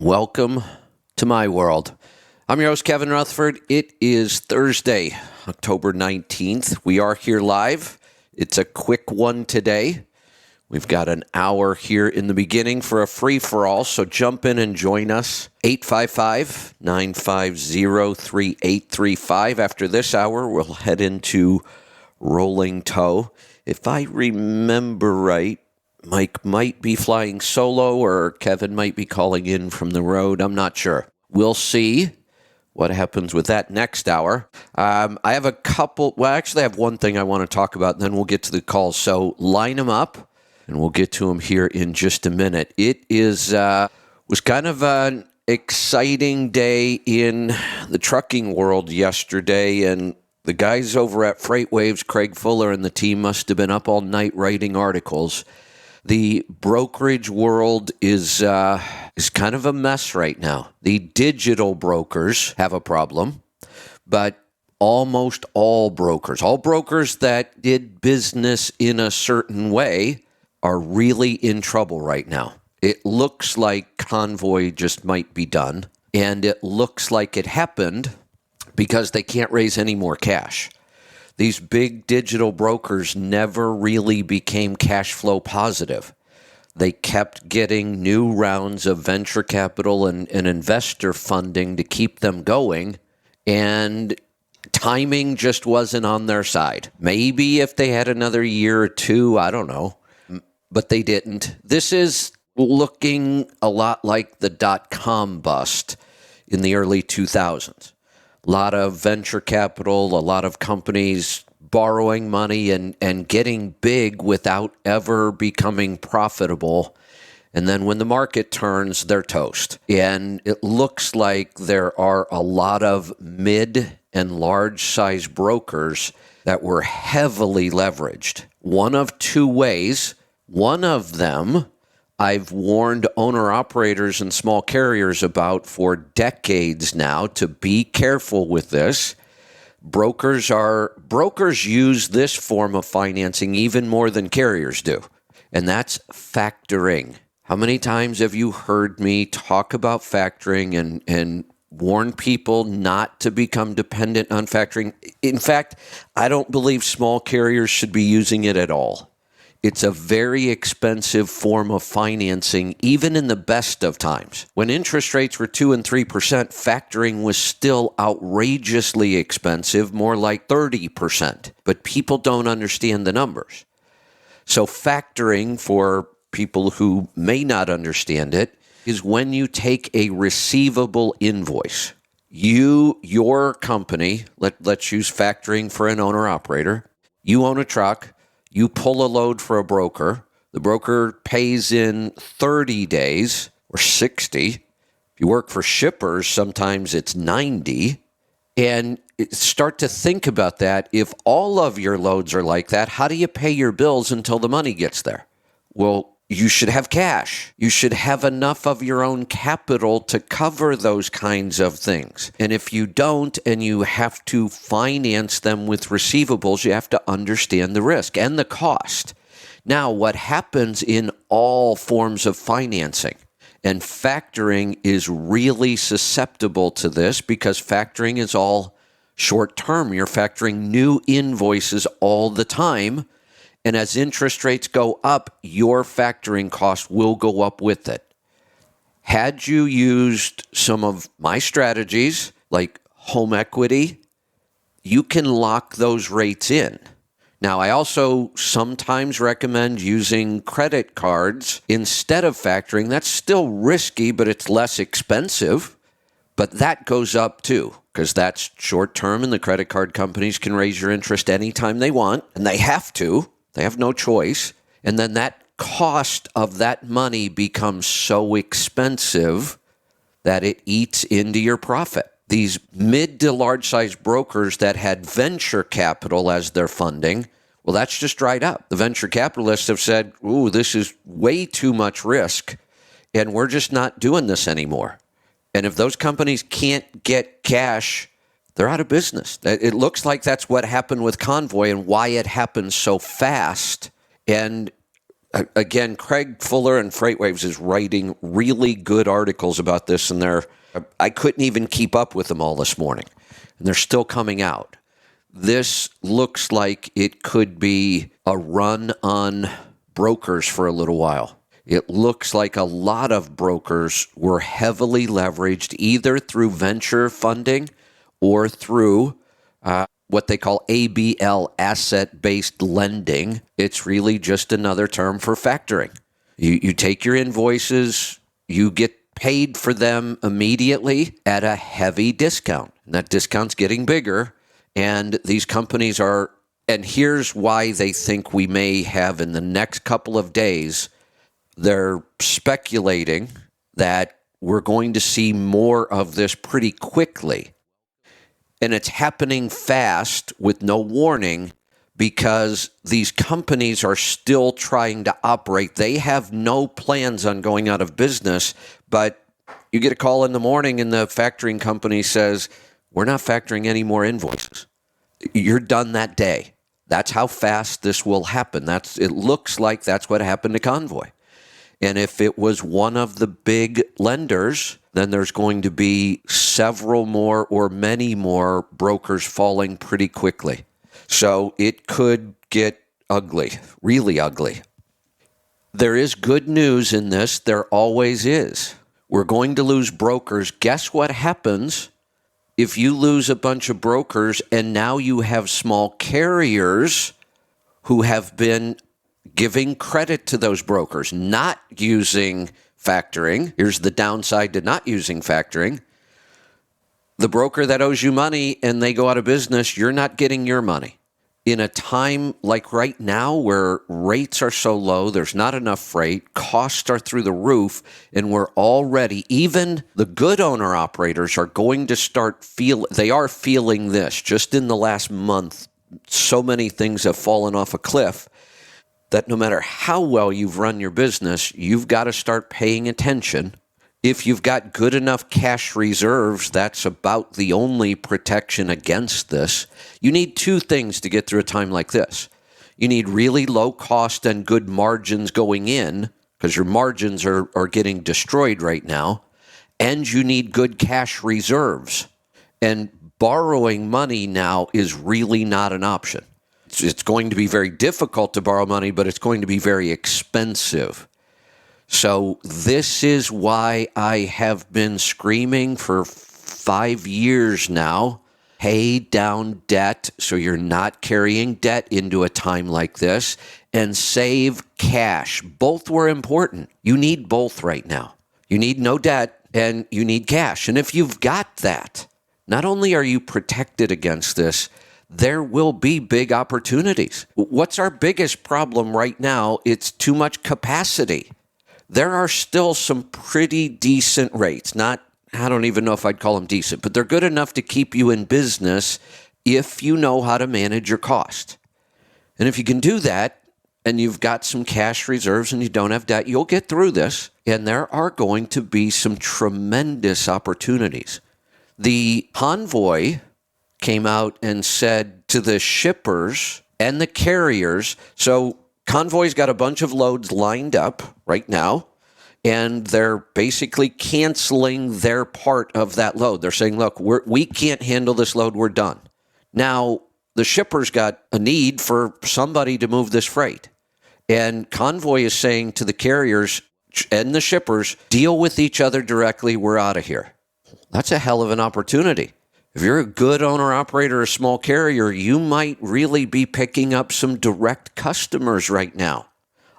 Welcome to my world. I'm your host, Kevin Rutherford. It is Thursday, October 19th. We are here live. It's a quick one today. We've got an hour here in the beginning for a free-for-all, so jump in and join us. 855-950-3835. After this hour, we'll head into Rolling Toe. If I remember right, Mike might be flying solo or Kevin might be calling in from the road. I'm not sure. We'll see what happens with that next hour. I have a couple, well, actually I have one thing I want to talk about, and then we'll get to the calls. So line them up, and we'll get to them here in just a minute. It was kind of an exciting day in the trucking world yesterday, and the guys over at FreightWaves, Craig Fuller and the team must have been up all night writing articles. The brokerage world is kind of a mess right now. The digital brokers have a problem, but almost all brokers that did business in a certain way are really in trouble right now. It looks like Convoy just might be done, and it looks like it happened because they can't raise any more cash. These big digital brokers never really became cash flow positive. They kept getting new rounds of venture capital and investor funding to keep them going, and timing just wasn't on their side. Maybe if they had another year or two, I don't know, but they didn't. This is looking a lot like the dot-com bust in the early 2000s. A lot of venture capital, a lot of companies borrowing money and getting big without ever becoming profitable. And then when the market turns, they're toast. And it looks like there are a lot of mid and large size brokers that were heavily leveraged. One of two ways. One of them I've warned owner-operators and small carriers about for decades now to be careful with this. Brokers use this form of financing even more than carriers do, and that's factoring. How many times have you heard me talk about factoring and warn people not to become dependent on factoring? In fact, I don't believe small carriers should be using it at all. It's a very expensive form of financing, even in the best of times. When interest rates were 2 and 3%, factoring was still outrageously expensive, more like 30%. But people don't understand the numbers. So factoring, for people who may not understand it, is when you take a receivable invoice. Your company, let's use factoring for an owner-operator. You own a truck. You pull a load for a broker. The broker pays in 30 days or 60. If you work for shippers, sometimes it's 90. And start to think about that. If all of your loads are like that, how do you pay your bills until the money gets there? Well, you should have cash. You should have enough of your own capital to cover those kinds of things. And if you don't, and you have to finance them with receivables, you have to understand the risk and the cost. Now, what happens in all forms of financing, and factoring is really susceptible to this because factoring is all short term. You're factoring new invoices all the time. And as interest rates go up, your factoring cost will go up with it. Had you used some of my strategies, like home equity, you can lock those rates in. Now, I also sometimes recommend using credit cards instead of factoring. That's still risky, but it's less expensive. But that goes up too, because that's short term, and the credit card companies can raise your interest anytime they want, and they have to. They have no choice. And then that cost of that money becomes so expensive that it eats into your profit. These mid to large size brokers that had venture capital as their funding, well, that's just dried up. The venture capitalists have said, ooh, this is way too much risk, and we're just not doing this anymore. And if those companies can't get cash, they're out of business. It looks like that's what happened with Convoy and why it happened so fast. And Again, Craig Fuller and FreightWaves is writing really good articles about this, and I couldn't even keep up with them all this morning, and they're still coming out. This looks like it could be a run on brokers for a little while. It looks like a lot of brokers were heavily leveraged either through venture funding or through what they call ABL, asset-based lending. It's really just another term for factoring. You take your invoices, you get paid for them immediately at a heavy discount. And that discount's getting bigger. And these companies are, and here's why they think we may have in the next couple of days, they're speculating that we're going to see more of this pretty quickly. And it's happening fast with no warning because these companies are still trying to operate. They have no plans on going out of business, but you get a call in the morning and the factoring company says, we're not factoring any more invoices. You're done that day. That's how fast this will happen. It looks like that's what happened to Convoy. And if it was one of the big lenders, then there's going to be several more or many more brokers falling pretty quickly. So it could get ugly, really ugly. There is good news in this. There always is. We're going to lose brokers. Guess what happens if you lose a bunch of brokers and now you have small carriers who have been giving credit to those brokers, not using factoring? Here's the downside to not using factoring. The broker that owes you money and they go out of business, you're not getting your money. In a time like right now where rates are so low, there's not enough freight, costs are through the roof, and we're already, even the good owner-operators are going to start they are feeling this. Just in the last month, so many things have fallen off a cliff that no matter how well you've run your business, you've got to start paying attention. If you've got good enough cash reserves, that's about the only protection against this. You need two things to get through a time like this. You need really low cost and good margins going in, because your margins are getting destroyed right now, and you need good cash reserves. And borrowing money now is really not an option. It's going to be very difficult to borrow money, but it's going to be very expensive. So this is why I have been screaming for 5 years now, pay down debt so you're not carrying debt into a time like this, and save cash. Both were important. You need both right now. You need no debt and you need cash. And if you've got that, not only are you protected against this, there will be big opportunities. What's our biggest problem right now? It's too much capacity. There are still some pretty decent rates. I don't even know if I'd call them decent, but they're good enough to keep you in business if you know how to manage your cost. And if you can do that, and you've got some cash reserves and you don't have debt, you'll get through this. And there are going to be some tremendous opportunities. The Convoy came out and said to the shippers and the carriers, so Convoy's got a bunch of loads lined up right now, and they're basically canceling their part of that load. They're saying, look, we can't handle this load. We're done. Now, the shippers got a need for somebody to move this freight. And Convoy is saying to the carriers and the shippers, deal with each other directly. We're out of here. That's a hell of an opportunity. If you're a good owner-operator, a small carrier, you might really be picking up some direct customers right now.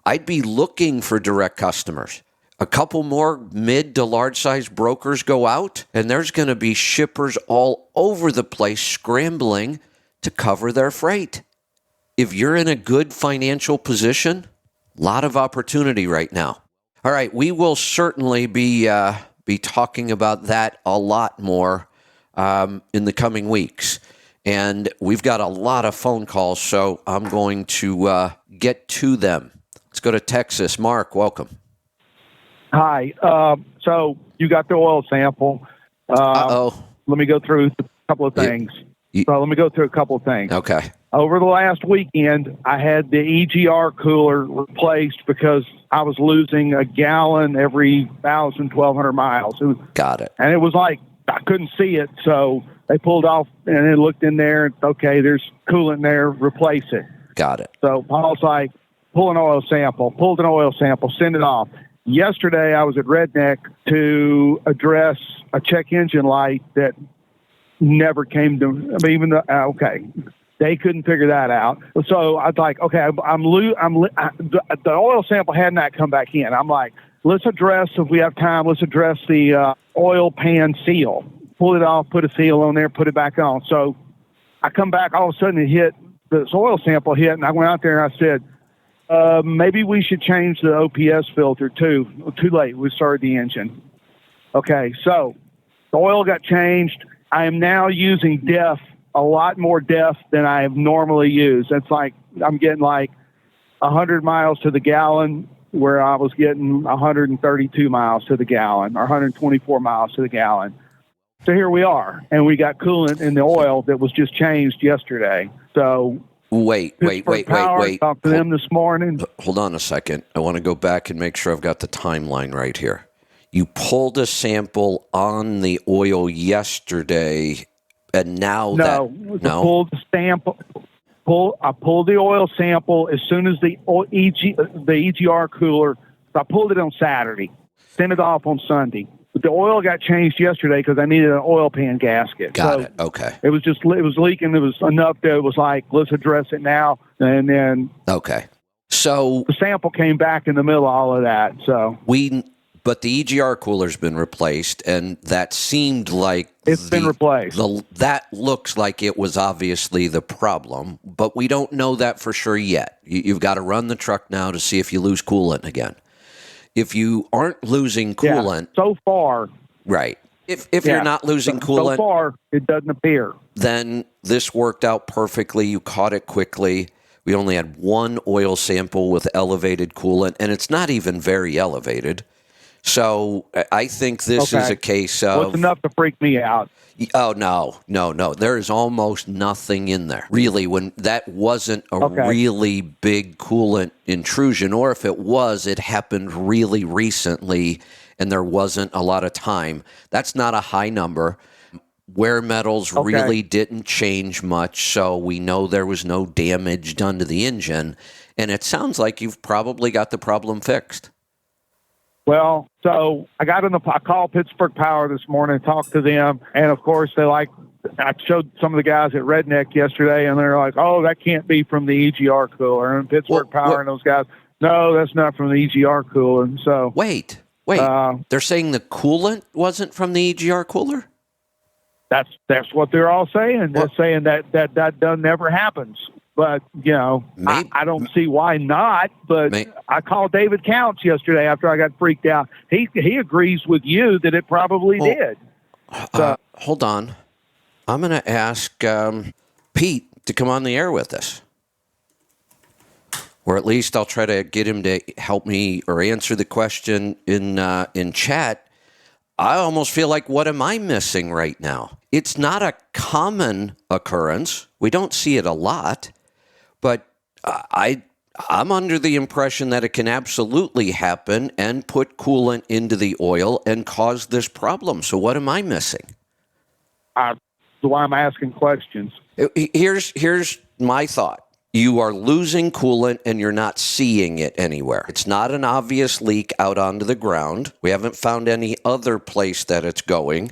I'd be looking for direct customers. A couple more mid to large-size brokers go out, and there's going to be shippers all over the place scrambling to cover their freight. If you're in a good financial position, a lot of opportunity right now. All right, we will certainly be talking about that a lot more in the coming weeks. And we've got a lot of phone calls, so I'm going to get to them. Let's go to Texas. Mark, welcome. Hi. So you got the oil sample. Uh-oh. Let me go through a couple of things. Okay. Okay. over the last weekend, I had the EGR cooler replaced because I was losing a gallon every 1,200 miles. Got it. And it was like I couldn't see it, so they pulled off and then looked in there. And, okay, there's coolant there, replace it. Got it. So Paul's like, pull an oil sample, pulled an oil sample, send it off. Yesterday, I was at Redneck to address a check engine light that never came to, I mean, even though, okay. They couldn't figure that out. So I was like, okay, the oil sample had not come back in. I'm like, let's address, if we have time, let's address the oil pan seal. Pull it off, put a seal on there, put it back on. So I come back, all of a sudden it hit, this oil sample hit, and I went out there and I said, maybe we should change the OPS filter too. Too late, we started the engine. Okay, so the oil got changed. I am now using DEF, a lot more DEF than I have normally used. It's like I'm getting like 100 miles to the gallon where I was getting 132 miles to the gallon or 124 miles to the gallon. So here we are, and we got coolant in the oil that was just changed yesterday. So wait. Talked to them this morning. Hold on a second. I want to go back and make sure I've got the timeline right here. You pulled a sample on the oil yesterday. And now pulled the sample. I pulled the oil sample as soon as the EGR cooler. I pulled it on Saturday, sent it off on Sunday. But the oil got changed yesterday because I needed an oil pan gasket. Got it. Okay. It was leaking. It was enough that it was like, let's address it now. And then so the sample came back in the middle of all of that. So But the EGR cooler's been replaced, and that seemed like it's been replaced. That looks like it was obviously the problem, but we don't know that for sure yet. You've got to run the truck now to see if you lose coolant again. If you aren't losing coolant, so far, right? If you're not losing coolant, so far it doesn't appear. Then this worked out perfectly. You caught it quickly. We only had one oil sample with elevated coolant, and it's not even very elevated. So I think this is a case of... Well, it's enough to freak me out. Oh, no. There is almost nothing in there. Really, when that wasn't a really big coolant intrusion, or if it was, it happened really recently and there wasn't a lot of time. That's not a high number. Wear metals really didn't change much, so we know there was no damage done to the engine. And it sounds like you've probably got the problem fixed. Well, so I called Pittsburgh Power this morning, talked to them, and of course I showed some of the guys at Redneck yesterday, and they're like, "Oh, that can't be from the EGR cooler." And Pittsburgh Power and those guys, "No, that's not from the EGR cooler." And so wait, they're saying the coolant wasn't from the EGR cooler? That's what they're all saying. They're saying that never happens. But, I don't see why not. But I called David Counts yesterday after I got freaked out. He agrees with you that it probably did. Hold on. I'm going to ask Pete to come on the air with us. Or at least I'll try to get him to help me or answer the question in chat. I almost feel like, what am I missing right now? It's not a common occurrence. We don't see it a lot. But I'm under the impression that it can absolutely happen and put coolant into the oil and cause this problem. So what am I missing? That's why I'm asking questions. Here's my thought. You are losing coolant and you're not seeing it anywhere. It's not an obvious leak out onto the ground. We haven't found any other place that it's going.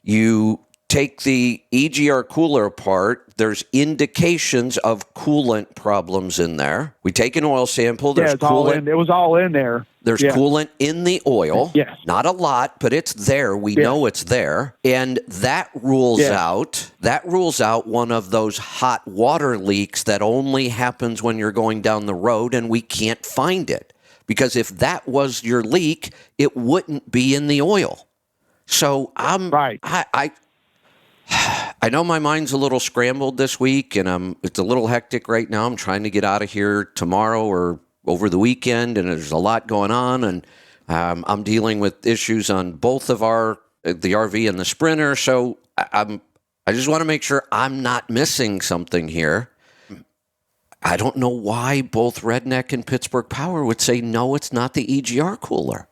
You take the EGR cooler apart, there's indications of coolant problems in there. We take an oil sample. There's coolant. It was all in there. There's coolant in the oil. Yes. Not a lot, but it's there. We know it's there. And that rules out one of those hot water leaks that only happens when you're going down the road and we can't find it. Because if that was your leak, it wouldn't be in the oil. So I know my mind's a little scrambled this week, and it's a little hectic right now. I'm trying to get out of here tomorrow or over the weekend, and there's a lot going on, and I'm dealing with issues on both of the RV and the Sprinter. So I just want to make sure I'm not missing something here. I don't know why both Redneck and Pittsburgh Power would say, no, it's not the EGR cooler.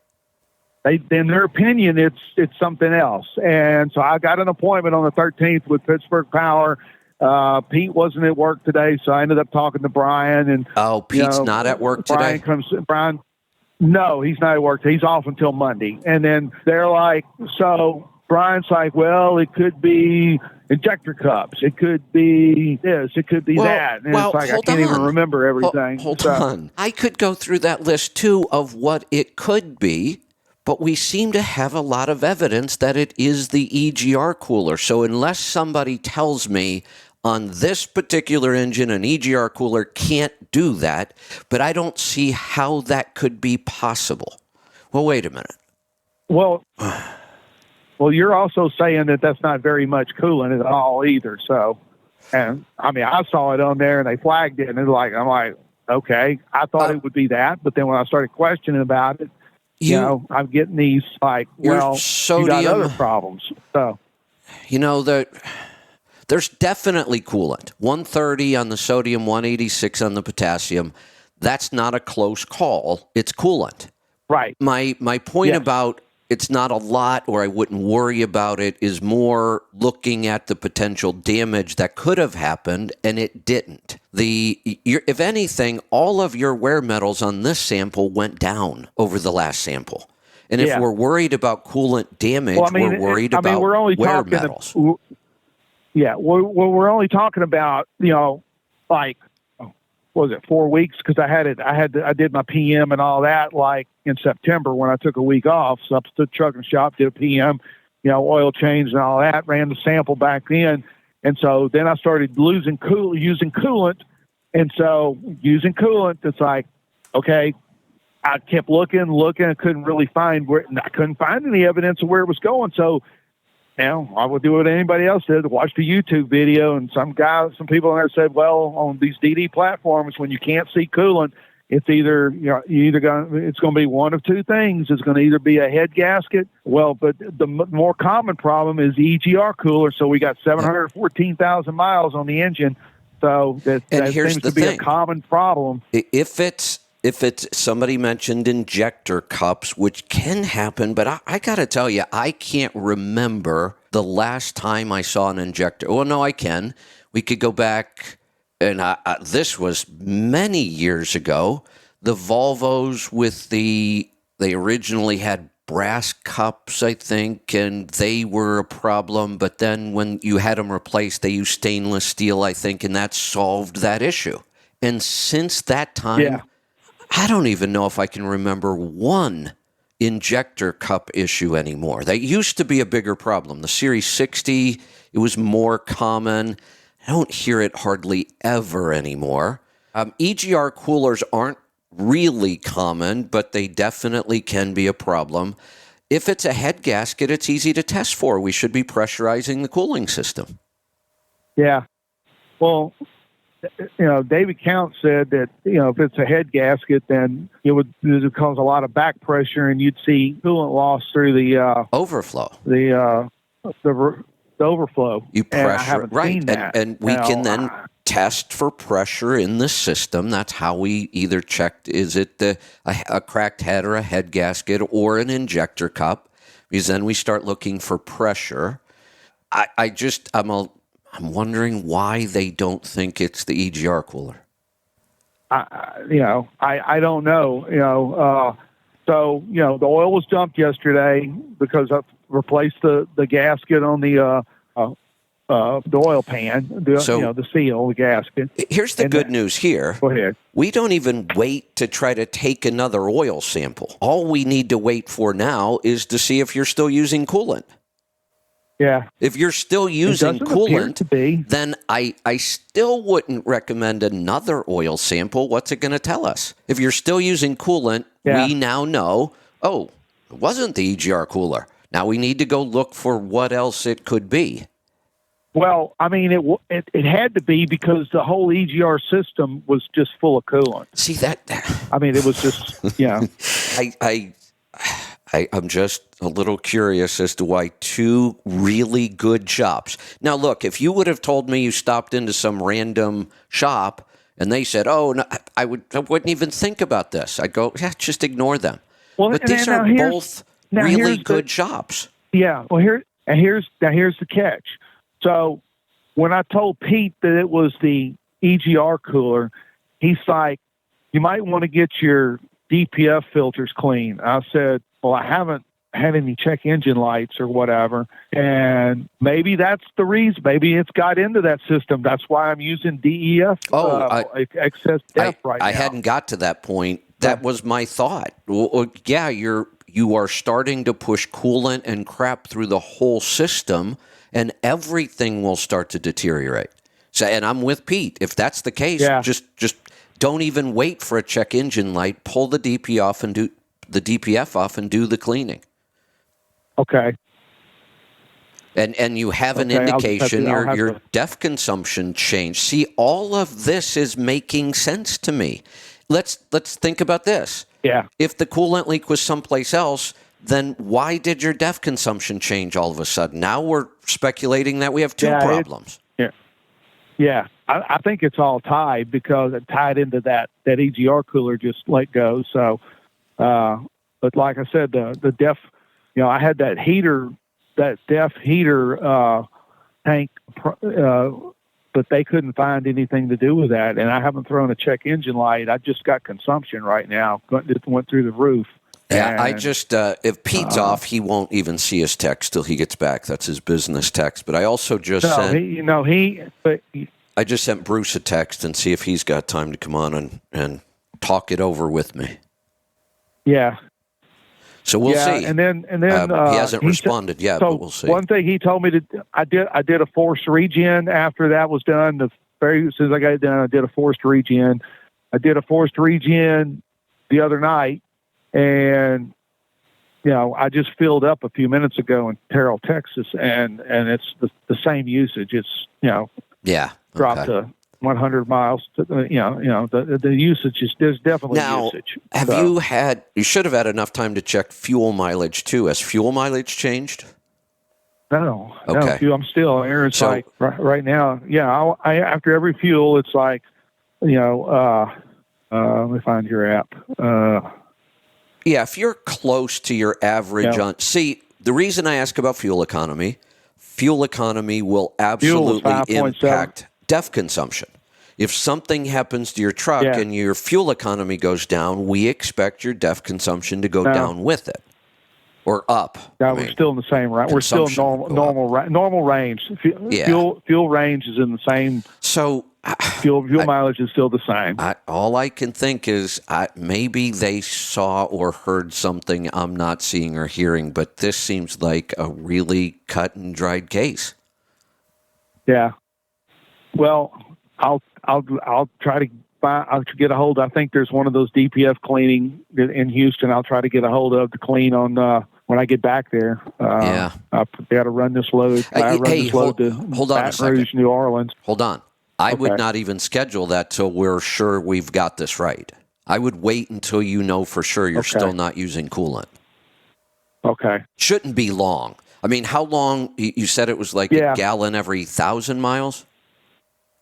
In their opinion, it's something else. And so I got an appointment on the 13th with Pittsburgh Power. Pete wasn't at work today, so I ended up talking to Brian. And Pete's not at work today? Brian, no, he's not at work. He's off until Monday. And then they're like, so Brian's like, well, it could be injector cups. It could be this. It could be that. And it's like, I can't even remember everything. Hold on. I could go through that list, too, of what it could be, but we seem to have a lot of evidence that it is the EGR cooler. So unless somebody tells me on this particular engine, an EGR cooler can't do that, but I don't see how that could be possible. Well, wait a minute. Well, you're also saying that that's not very much coolant at all either. So, and I mean, I saw it on there and they flagged it, and I'm like, okay, I thought it would be that, but then when I started questioning about it, I'm getting these like, well, sodium, you got other problems. So, there's definitely coolant. 130 on the sodium, 186 on the potassium. That's not a close call. It's coolant. Right. My point about it's not a lot, or I wouldn't worry about it, is more looking at the potential damage that could have happened, and it didn't. If anything, all of your wear metals on this sample went down over the last sample. And if we're worried about coolant damage, we're worried about wear metals. We're only talking about, like, what was it, 4 weeks? Because I did my PM and all that like in September when I took a week off. So I stood truck and shop, did a PM, oil change and all that, ran the sample back then. And so then I started using coolant. And so using coolant, it's like, okay, I kept looking, I couldn't really find I couldn't find any evidence of where it was going. So, I would do what anybody else did, watch the YouTube video, and some people there said, well, on these DD platforms, when you can't see coolant, it's it's going to be one of two things. It's going to either be a head gasket. Well, but the more common problem is the EGR cooler. So we got 714,000 miles on the engine. So that seems to be a common problem. If it's somebody mentioned injector cups, which can happen, but I got to tell you, I can't remember the last time I saw an injector. Well, no, I can. We could go back, and this was many years ago. The Volvos they originally had brass cups, I think, and they were a problem. But then when you had them replaced, they used stainless steel, I think, and that solved that issue. And since that time, I don't even know if I can remember one injector cup issue anymore. That used to be a bigger problem. The Series 60, it was more common. I don't hear it hardly ever anymore. EGR coolers aren't really common, but they definitely can be a problem. If it's a head gasket, it's easy to test for. We should be pressurizing the cooling system. Yeah. Well, David Count said that, if it's a head gasket, then it would cause a lot of back pressure and you'd see coolant loss through the overflow. The overflow. You pressure, right. That. And we can then test for pressure in the system. That's how we either checked, is it a cracked head or a head gasket or an injector cup? Because then we start looking for pressure. I'm wondering why they don't think it's the EGR cooler. I don't know. So the oil was dumped yesterday because I replaced the gasket on the oil pan. The seal, the gasket. Here's the good news here. Go ahead. We don't even wait to try to take another oil sample. All we need to wait for now is to see if you're still using coolant. Yeah. If you're still using coolant, then I still wouldn't recommend another oil sample. What's it going to tell us? If you're still using coolant, we now know, it wasn't the EGR cooler. Now we need to go look for what else it could be. Well, I mean, it had to be because the whole EGR system was just full of coolant. See that? I mean, it was just, I'm just a little curious as to why two really good shops. Now, look, if you would have told me you stopped into some random shop And they said, "Oh, no, I wouldn't even think about this." I'd go, "Yeah, just ignore them." Well, But and these now are both really here's good shops. Yeah. Well, here's the catch. So when I told Pete that it was the EGR cooler, he's like, "You might want to get your DPF filters clean." I said, "Well, I haven't had any check engine lights or whatever, and maybe that's the reason. Maybe it's got into that system. That's why I'm using DEF excess def right now." I hadn't got to that point. That was my thought. Well, yeah, you are starting to push coolant and crap through the whole system, and everything will start to deteriorate. So, and I'm with Pete. If that's the case, just don't even wait for a check engine light. Pull the DPF off and do the cleaning. Okay. And you have an indication your DEF consumption changed. See, all of this is making sense to me. Let's think about this. Yeah. If the coolant leak was someplace else, then why did your DEF consumption change all of a sudden? Now we're speculating that we have two problems. Yeah. I think it's all tied because it tied into that EGR cooler just let go. So, but like I said, the DEF, I had that DEF heater tank, but they couldn't find anything to do with that. And I haven't thrown a check engine light. I just got consumption right now. It went through the roof. Yeah, I just, if Pete's off, he won't even see his text till he gets back. That's his business text. But I also just I just sent Bruce a text and see if he's got time to come on and talk it over with me. Yeah. So we'll see. And then he hasn't responded yet, but we'll see. One thing he told me I did a forced regen after that was done. As soon as I got it done, I did a forced regen. I did a forced regen the other night, and I just filled up a few minutes ago in Terrell, Texas, and it's the same usage. It's dropped to 100 miles. The usage is there's definitely usage. You should have had enough time to check fuel mileage too. Has fuel mileage changed? No. Okay. No, I'm still. Aaron's like right now. Yeah. I after every fuel, it's like, let me find your app. If you're close to your average see, the reason I ask about fuel economy will absolutely impact DEF consumption. If something happens to your truck and your fuel economy goes down, we expect your DEF consumption to go down with it or up. We're still in the same range. We're still normal range. Fuel range is in the same. So fuel mileage is still the same. All I can think is maybe they saw or heard something I'm not seeing or hearing, but this seems like a really cut and dried case. Yeah. Well, I'll try to I'll get a hold. I think there's one of those DPF cleaning in Houston. I'll try to get a hold of to clean on when I get back there. I got to run this load. Hold on a second. Rouge, New Orleans. Hold on. I would not even schedule that till we're sure we've got this right. I would wait until you know for sure you're still not using coolant. Okay. Shouldn't be long. I mean, how long? You said it was like a gallon every 1,000 miles?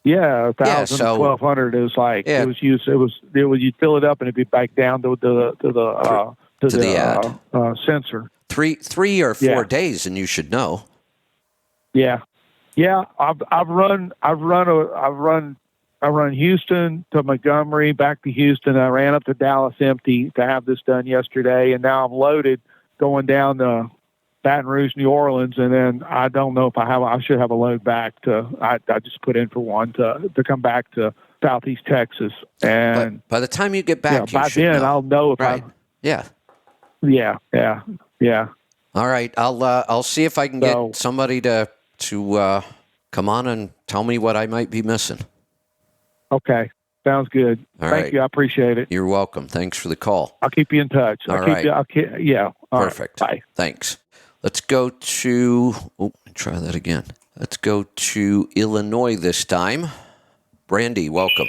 Yeah, 1,000, 1,200 is like it was used. It was you'd fill it up and it'd be back down to the sensor. 3 or 4 days, and you should know. Yeah. I've run Houston to Montgomery, back to Houston. I ran up to Dallas empty to have this done yesterday, and now I'm loaded going down to Baton Rouge, New Orleans, and then I don't know if I should have a load back to. I just put in for one to come back to Southeast Texas, and by the time you get back, by then I'll know if I. Yeah. All right, I'll see if I can get somebody to come on and tell me what I might be missing. Okay. Sounds good. Thank you. I appreciate it. You're welcome. Thanks for the call. I'll keep you in touch. Perfect. Bye. Thanks. Let's go to, try that again. Let's go to Illinois this time. Brandy, welcome.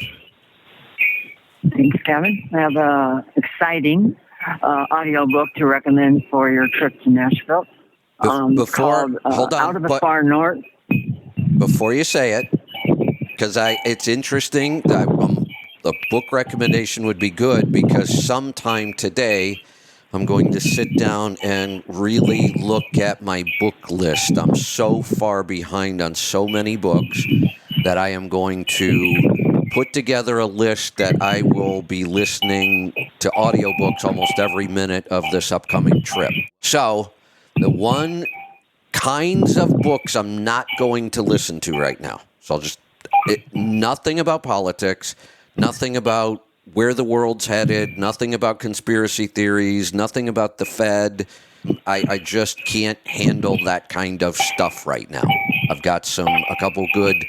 Thanks, Kevin. I have an exciting audio book to recommend for your trip to Nashville. Called, hold on. Out of the Far North. Before you say it, because it's interesting. I'm a book recommendation would be good, because sometime today I'm going to sit down and really look at my book list. I'm so far behind on so many books that I am going to put together a list that I will be listening to audiobooks almost every minute of this upcoming trip. So the one kinds of books I'm not going to listen to right now. So I'll just, nothing about politics, nothing about where the world's headed, nothing about conspiracy theories, nothing about the Fed. I just can't handle that kind of stuff right now. I've got a couple good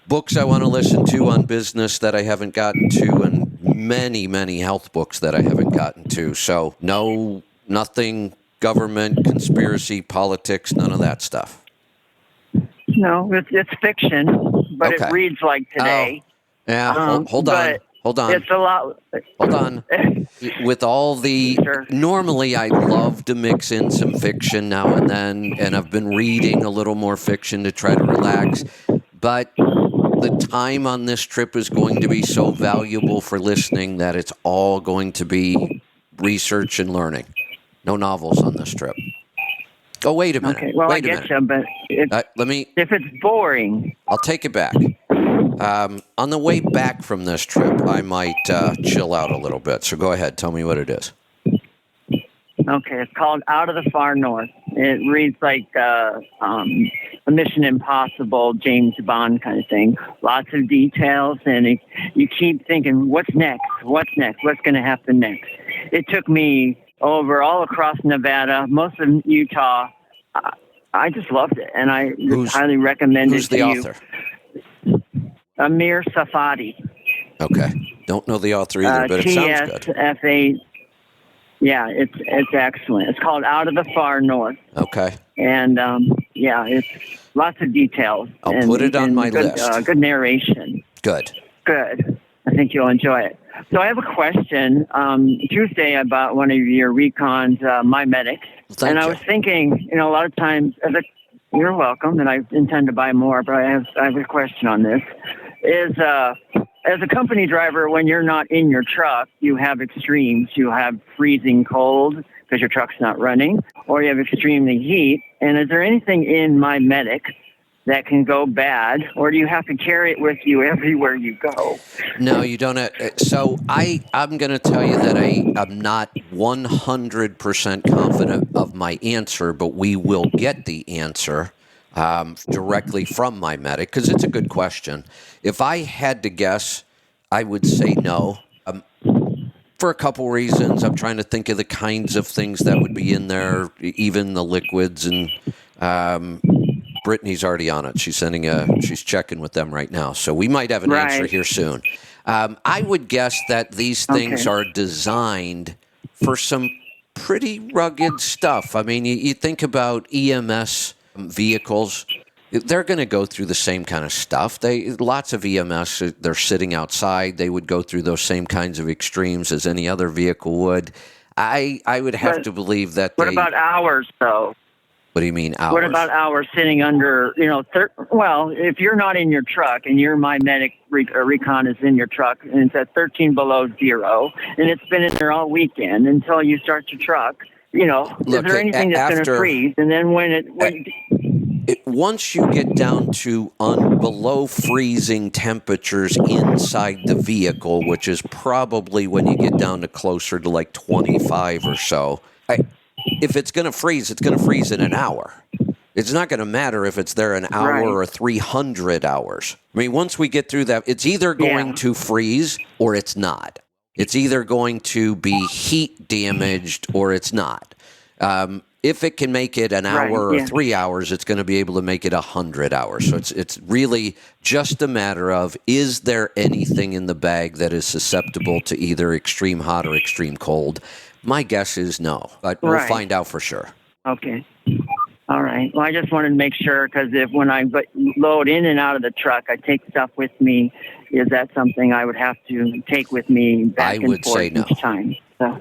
books I want to listen to on business that I haven't gotten to, and many, many health books that I haven't gotten to. So nothing government, conspiracy, politics, none of that stuff. No, it's fiction, but Okay. it reads like today. Yeah, hold on. It's a lot. Hold on. With all the... Sure. Normally, I love to mix in some fiction now and then, and I've been reading a little more fiction to try to relax. But the time on this trip is going to be so valuable for listening that it's all going to be research and learning. No novels on this trip. Oh, wait a minute. Okay, well, wait I a get minute. you, but if it's boring. I'll take it back. On the way back from this trip, I might chill out a little bit. So go ahead. Tell me what it is. Okay, it's called Out of the Far North. It reads like a Mission Impossible, James Bond kind of thing. Lots of details, and you keep thinking, what's next? What's next? What's going to happen next? It took me over all across Nevada, most of Utah. I just loved it, and I highly recommend it to you. Who's the author? Amir Safadi. Okay. Don't know the author either, but it sounds good. TSFA. Yeah, it's excellent. It's called Out of the Far North. Okay. And, it's lots of details. I'll put it on my list. Good narration. Good. I think you'll enjoy it. So I have a question. Tuesday I bought one of your Recons, MyMedics. Thank you. I was thinking, a lot of times, you're welcome, and I intend to buy more, but I have a question on this. As a company driver, when you're not in your truck, you have extremes. You have freezing cold because your truck's not running, or you have extremely heat. And is there anything in MyMedic that can go bad, or do you have to carry it with you everywhere you go? No, you don't. So I'm going to tell you that I'm not 100% confident of my answer, but we will get the answer directly from MyMedic, because it's a good question. If I had to guess, I would say no. For a couple reasons. I'm trying to think of the kinds of things that would be in there, even the liquids, and Brittany's already on it. She's checking with them right now. So we might have an answer here soon. I would guess that these things are designed for some pretty rugged stuff. I mean, you think about EMS vehicles. They're going to go through the same kind of stuff. Lots of EMS, they're sitting outside. They would go through those same kinds of extremes as any other vehicle would. I would have to believe that What about hours, though? What do you mean hours? What about hours sitting under, if you're not in your truck and your MyMedic Recon is in your truck and it's at 13 below zero and it's been in there all weekend until you start your truck, is there anything that's going to freeze? And then once you get down to below freezing temperatures inside the vehicle, which is probably when you get down to closer to like 25 or so, if it's going to freeze, it's going to freeze in an hour. It's not going to matter if it's there an hour or 300 hours. I mean, once we get through that, it's either going to freeze or it's not. It's either going to be heat damaged or it's not. If it can make it an hour or 3 hours, it's going to be able to make it 100 hours. So it's really just a matter of, is there anything in the bag that is susceptible to either extreme hot or extreme cold? My guess is no, but we'll find out for sure. Okay. All right. Well, I just wanted to make sure, because when I load in and out of the truck, I take stuff with me. Is that something I would have to take with me back and forth each time? So,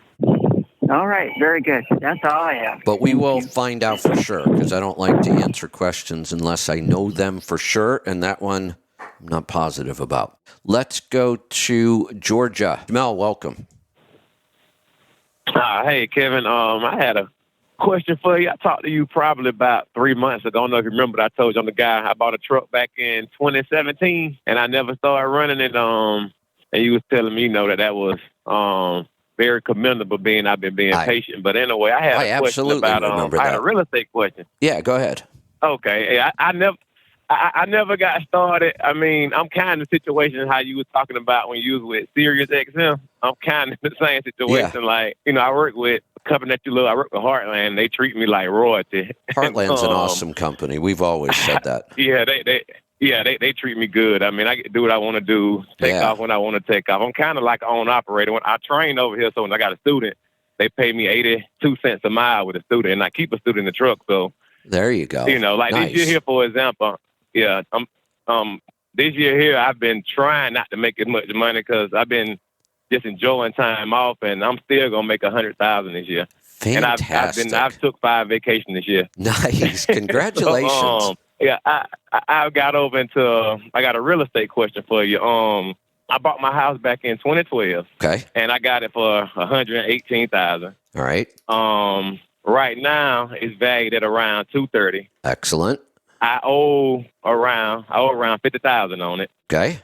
all right. Very good. That's all I have. But we will find out for sure, because I don't like to answer questions unless I know them for sure. And that one I'm not positive about. Let's go to Georgia. Jamel, welcome. Hey, Kevin. I had a question for you. I talked to you probably about 3 months ago. I don't know if you remember, but I told you I'm the guy. I bought a truck back in 2017, and I never started running it. And you was telling me, that was very commendable. I've been being patient. But anyway, I had a question about. I had a real estate question. Yeah, go ahead. Okay, I never got started. I mean, I'm kind of the situation how you was talking about when you was with Sirius XM. I'm kind of the same situation. Yeah. Like, I work with a company that you love. I work with Heartland. They treat me like royalty. Heartland's an awesome company. We've always said that. Yeah, they treat me good. I mean, I get to do what I want to do, take off when I want to take off. I'm kind of like an own operator. When I train over here, so when I got a student, they pay me 82 cents a mile with a student, and I keep a student in the truck. So there you go. Like nice. This year here, for example. Yeah, this year here, I've been trying not to make as much money because I've been just enjoying time off, and I'm still gonna make $100,000 this year. Fantastic. And I've took 5 vacations this year. Nice, congratulations. I got over into. I got a real estate question for you. I bought my house back in 2012. Okay. And I got it for $118,000. All right. Right now it's valued at around $230. Excellent. I owe around $50,000 on it. Okay.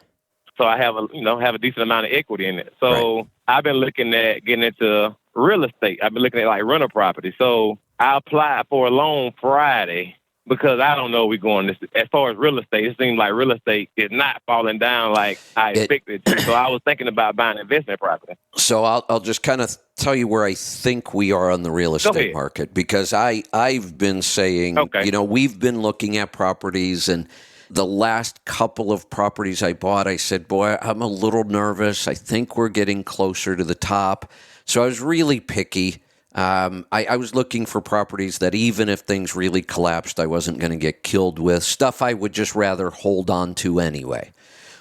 So I have a decent amount of equity in it. So I've been looking at getting into real estate. I've been looking at like rental property. So I applied for a loan Friday because I don't know we're going this. As far as real estate, it seems like real estate is not falling down like I expected it to. So I was thinking about buying investment property. So I'll just kind of tell you where I think we are on the real estate market, because I've been saying, we've been looking at properties, and the last couple of properties I bought, I said, boy, I'm a little nervous. I think we're getting closer to the top. So I was really picky. I was looking for properties that even if things really collapsed, I wasn't going to get killed with. Stuff I would just rather hold on to anyway.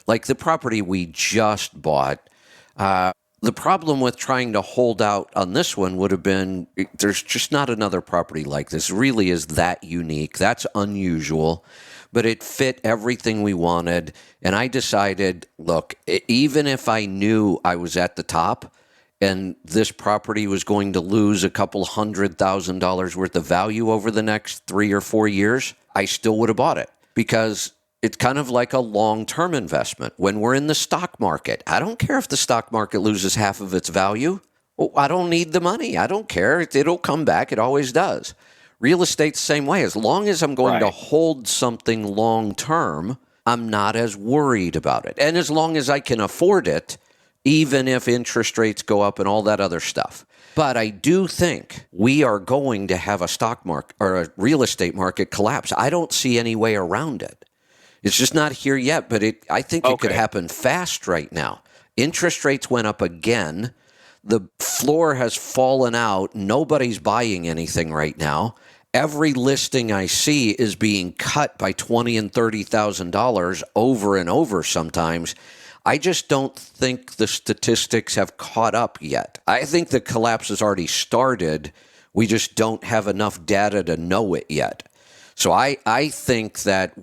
Like the property we just bought, the problem with trying to hold out on this one would have been there's just not another property like this. It really is that unique. That's unusual, but it fit everything we wanted. And I decided, look, even if I knew I was at the top and this property was going to lose a couple $100,000 worth of value over the next 3 or 4 years, I still would have bought it, because it's kind of like a long-term investment. When we're in the stock market, I don't care if the stock market loses half of its value. Well, I don't need the money. I don't care. It'll come back. It always does. Real estate's the same way. As long as I'm going to hold something long-term, I'm not as worried about it. And as long as I can afford it, even if interest rates go up and all that other stuff. But I do think we are going to have a stock market or a real estate market collapse. I don't see any way around it. It's just not here yet, but I think it could happen fast right now. Interest rates went up again. The floor has fallen out. Nobody's buying anything right now. Every listing I see is being cut by $20,000 and $30,000 over and over sometimes. I just don't think the statistics have caught up yet. I think the collapse has already started. We just don't have enough data to know it yet. So I think that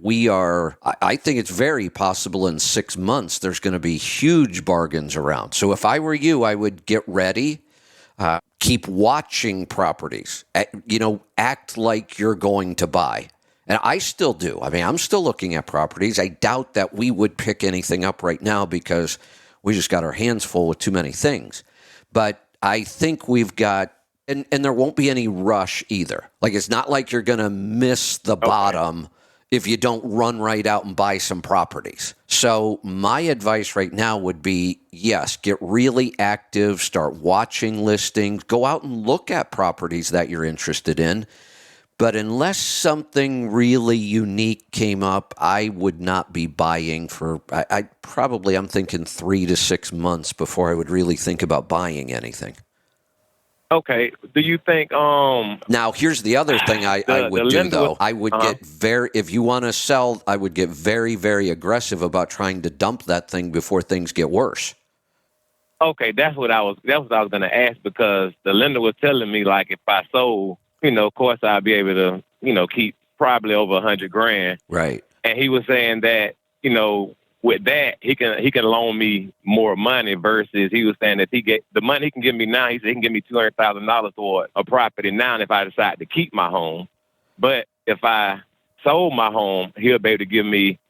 I think it's very possible in 6 months there's going to be huge bargains around. So if I were you, I would get ready, keep watching properties, act like you're going to buy. And I still do. I mean, I'm still looking at properties. I doubt that we would pick anything up right now because we just got our hands full with too many things. But I think we've got, and there won't be any rush either. Like, it's not like you're going to miss the bottom if you don't run right out and buy some properties. So my advice right now would be, yes, get really active, start watching listings, go out and look at properties that you're interested in. But unless something really unique came up, I would not be buying for, I'm thinking 3 to 6 months before I would really think about buying anything. Okay. Do you think, now here's the other thing I would do though. I would get if you want to sell, I would get very, very aggressive about trying to dump that thing before things get worse. Okay. That's what I was going to ask, because the lender was telling me, like, if I sold, of course I'd be able to, keep probably over $100,000. Right. And he was saying that, with that, he can loan me more money versus he was saying that he get the money he can give me now. He said he can give me $200,000 toward a property now if I decide to keep my home. But if I sold my home, he'll be able to give me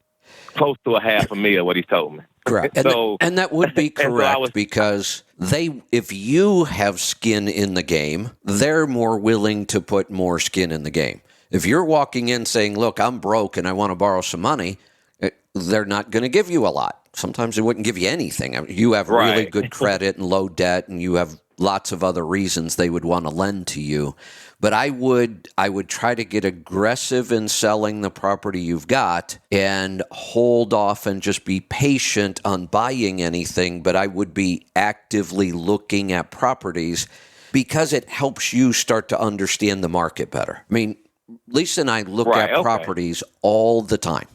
close to $500,000, what he told me. Correct. And that would be correct because if you have skin in the game, they're more willing to put more skin in the game. If you're walking in saying, look, I'm broke and I want to borrow some money, they're not going to give you a lot. Sometimes they wouldn't give you anything. I mean, you have really good credit and low debt, and you have lots of other reasons they would want to lend to you. But I would try to get aggressive in selling the property you've got and hold off and just be patient on buying anything. But I would be actively looking at properties because it helps you start to understand the market better. I mean, Lisa and I look at properties all the time.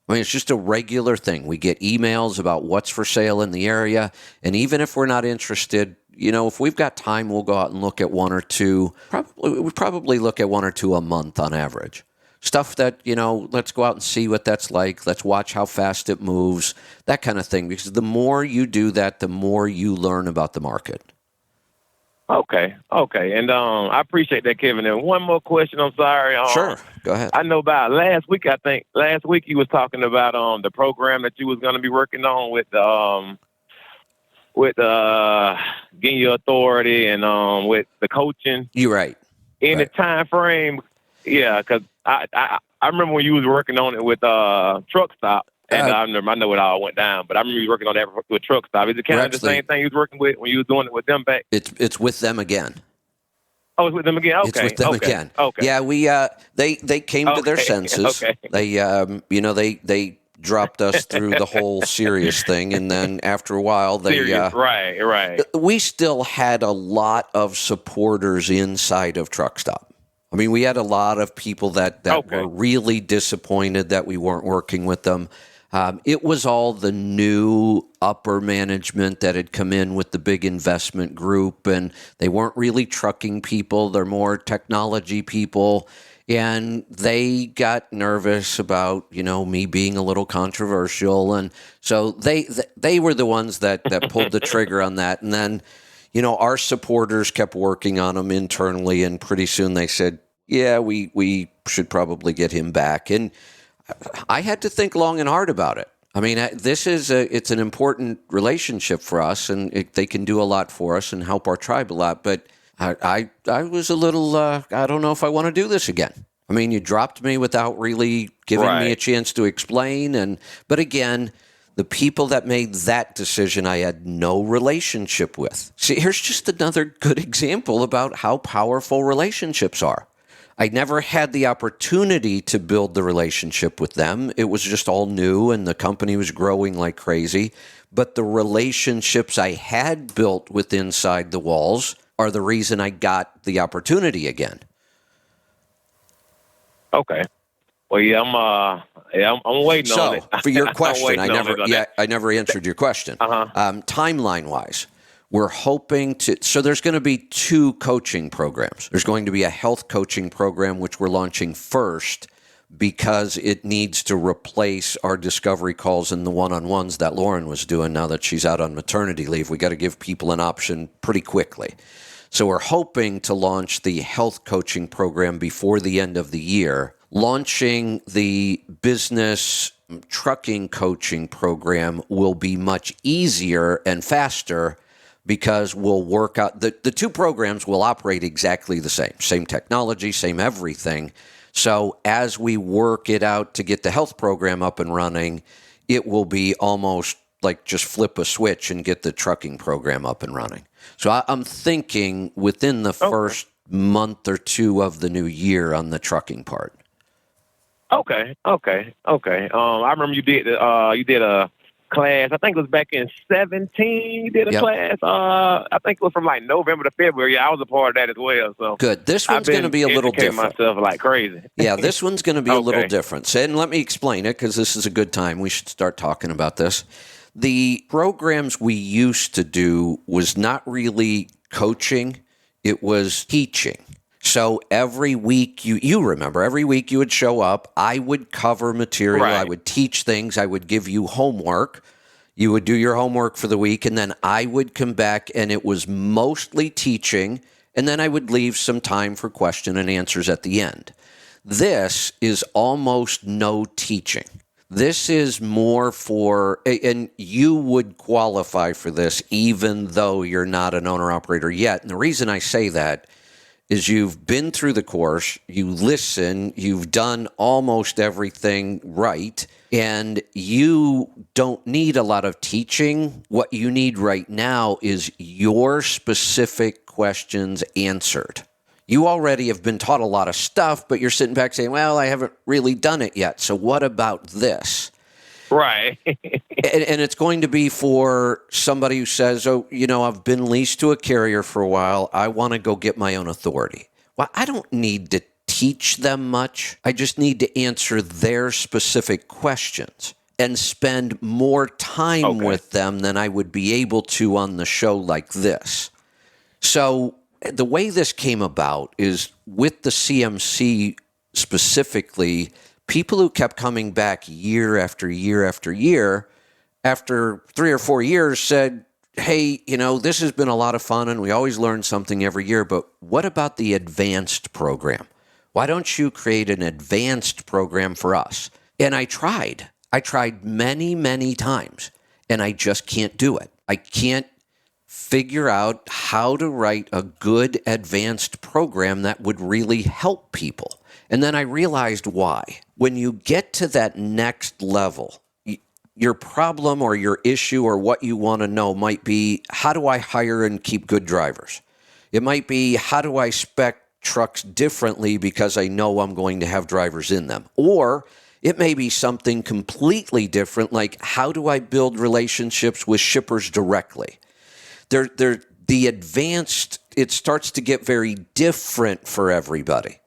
I mean, it's just a regular thing. We get emails about what's for sale in the area. And even if we're not interested, if we've got time, we'll go out and look at one or two. We probably look at one or two a month on average. Stuff that, let's go out and see what that's like. Let's watch how fast it moves, that kind of thing. Because the more you do that, the more you learn about the market. Okay. And I appreciate that, Kevin. And one more question. I'm sorry. Sure. Go ahead. I know about last week you was talking about the program that you was going to be working on with getting your authority and with the coaching. You're right. In the time frame, yeah, because I remember when you was working on it with Truck Stop. And I know it all went down, but I remember you working on that with Truck Stop. Is it kind of the same thing you was working with when you was doing it with them back? It's with them again. Oh, it's with them again. Okay, it's with them again. Okay. Yeah, they came to their senses. Okay. They dropped us through the whole serious thing, and then after a while, right. We still had a lot of supporters inside of Truck Stop. I mean, we had a lot of people that were really disappointed that we weren't working with them. It was all the new upper management that had come in with the big investment group, and they weren't really trucking people. They're more technology people, and they got nervous about, me being a little controversial. And so they were the ones that pulled the trigger on that. And then, our supporters kept working on them internally, and pretty soon they said, yeah, we should probably get him back. And I had to think long and hard about it. I mean, it's an important relationship for us, and they can do a lot for us and help our tribe a lot. But I was a little, I don't know if I want to do this again. I mean, you dropped me without really giving me a chance to explain. But again, the people that made that decision, I had no relationship with. See, here's just another good example about how powerful relationships are. I never had the opportunity to build the relationship with them. It was just all new, and the company was growing like crazy. But the relationships I had built with inside the walls are the reason I got the opportunity again. Okay. Well, yeah, I'm waiting on it. So, for your question, I never answered your question. Timeline-wise, we're hoping to. So, there's going to be 2 coaching programs. There's going to be a health coaching program, which we're launching first because it needs to replace our discovery calls and the one-on-ones that Lauren was doing now that she's out on maternity leave. We got to give people an option pretty quickly. So, we're hoping to launch the health coaching program before the end of the year. Launching the business trucking coaching program will be much easier and faster because we'll work out the 2 programs will operate exactly the same technology, same everything. So as we work it out to get the health program up and running, it will be almost like just flip a switch and get the trucking program up and running. So I'm thinking within the first month or 2 of the new year on the trucking part. Okay. I remember you did a class. I think it was back in 2017. You did a class. I think it was from like November to February. Yeah, I was a part of that as well. So good. This one's going to be a little different. Myself like crazy. Yeah, this one's going to be a little different. So, and let me explain it because this is a good time. We should start talking about this. The programs we used to do was not really coaching. It was teaching. So every week, you remember, every week you would show up. I would cover material. Right. I would teach things. I would give you homework. You would do your homework for the week, and then I would come back, and it was mostly teaching, and then I would leave some time for question and answers at the end. This is almost no teaching. This is more for, and you would qualify for this even though you're not an owner-operator yet. And the reason I say that is you've been through the course, you listen, you've done almost everything right, and you don't need a lot of teaching. What you need right now is your specific questions answered. You already have been taught a lot of stuff, but you're sitting back saying, well, I haven't really done it yet. So what about this? Right. And it's going to be for somebody who says, oh, I've been leased to a carrier for a while. I want to go get my own authority. Well, I don't need to teach them much. I just need to answer their specific questions and spend more time with them than I would be able to on the show like this. So the way this came about is with the CMC specifically, people who kept coming back year after year after year, after 3 or 4 years said, hey, this has been a lot of fun and we always learn something every year, but what about the advanced program? Why don't you create an advanced program for us? And I tried. I tried many, many times, and I just can't do it. I can't figure out how to write a good advanced program that would really help people. And then I realized why. When you get to that next level, your problem or your issue or what you want to know might be, how do I hire and keep good drivers? It might be, how do I spec trucks differently because I know I'm going to have drivers in them? Or it may be something completely different, like how do I build relationships with shippers directly? The advanced, it starts to get very different for everybody.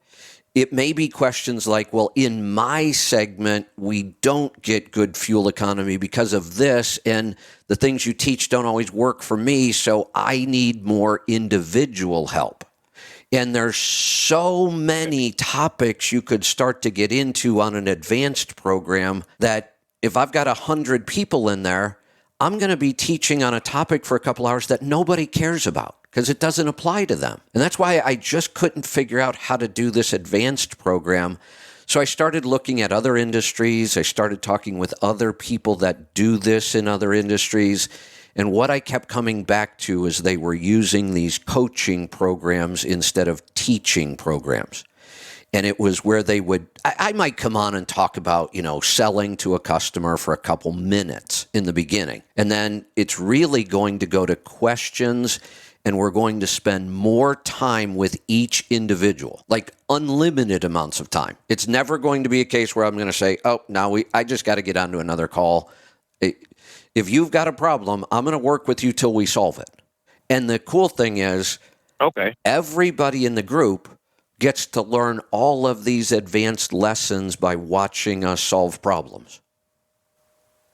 It may be questions like, well, in my segment, we don't get good fuel economy because of this, and the things you teach don't always work for me, so I need more individual help. And there's so many topics you could start to get into on an advanced program that if I've got 100 people in there, I'm going to be teaching on a topic for a couple hours that nobody cares about because it doesn't apply to them. And that's why I just couldn't figure out how to do this advanced program. So I started looking at other industries. I started talking with other people that do this in other industries. And what I kept coming back to is they were using these coaching programs instead of teaching programs. And it was where they would, I might come on and talk about, selling to a customer for a couple minutes in the beginning. And then it's really going to go to questions, and we're going to spend more time with each individual, like unlimited amounts of time. It's never going to be a case where I'm going to say, oh, now I just got to get onto another call. If you've got a problem, I'm going to work with you till we solve it. And the cool thing is, everybody in the group gets to learn all of these advanced lessons by watching us solve problems.